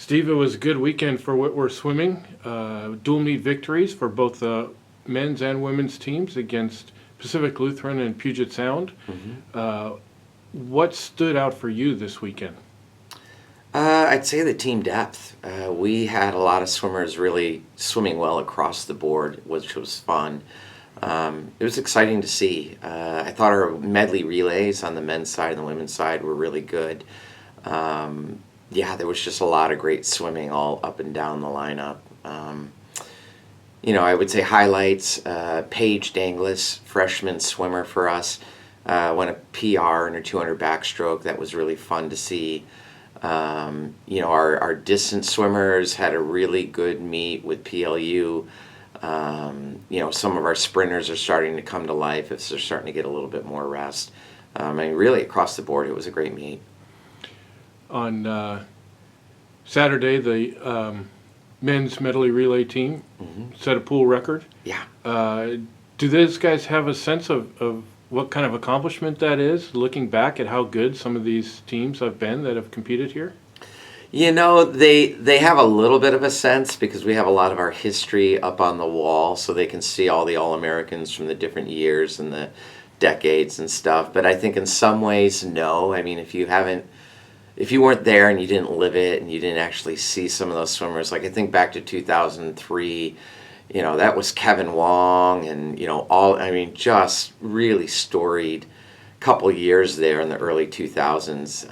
Steve, it was a good weekend for Whitworth Swimming. Dual meet victories for both the men's and women's teams against Pacific Lutheran and Puget Sound. What stood out for you this weekend? I'd say the team depth. We had a lot of swimmers really swimming well across the board, which was fun. It was exciting to see. I thought our medley relays on the men's side and the women's side were really good. There was just a lot of great swimming all up and down the lineup. I would say highlights, Paige Danglis, freshman swimmer for us, won a PR in her 200 backstroke. That was really fun to see. Our distance swimmers had a really good meet with PLU. Some of our sprinters are starting to come to life as they're starting to get a little bit more rest. Really across the board, it was a great meet. On Saturday, the men's medley relay team set a pool record. Yeah. Do those guys have a sense of what kind of accomplishment that is, looking back at how good some of these teams have been that have competed here? They have a little bit of a sense because we have a lot of our history up on the wall, so they can see all the All-Americans from the different years and the decades and stuff. But I think in some ways, no. If you weren't there and you didn't live it and you didn't actually see some of those swimmers, like I think back to 2003, that was Kevin Wong and, just really storied couple years there in the early 2000s.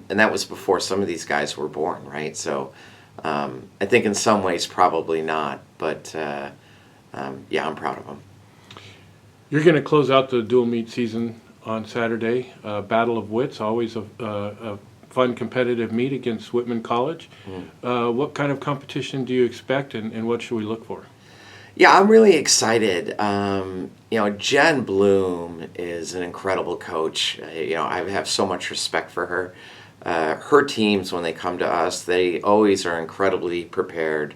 And that was before some of these guys were born, right? So I think in some ways probably not, but I'm proud of them. You're going to close out the dual meet season on Saturday. Battle of Wits, always a fun competitive meet against Whitman College. What kind of competition do you expect and what should we look for? Yeah, I'm really excited. Jen Bloom is an incredible coach. I have so much respect for her. Her teams, when they come to us, they always are incredibly prepared.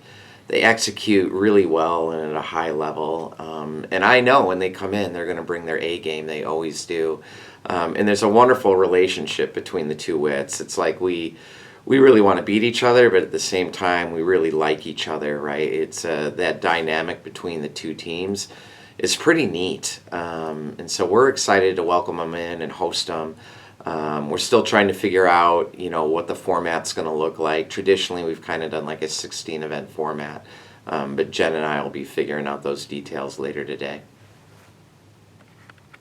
They execute really well and at a high level. And I know when they come in, they're going to bring their A game. They always do. And there's a wonderful relationship between the two wits. It's like we really want to beat each other, but at the same time, we really like each other, right? It's that dynamic between the two teams is pretty neat. And so we're excited to welcome them in and host them. We're still trying to figure out, what the format's going to look like. Traditionally, we've kind of done like a 16-event format, but Jen and I will be figuring out those details later today.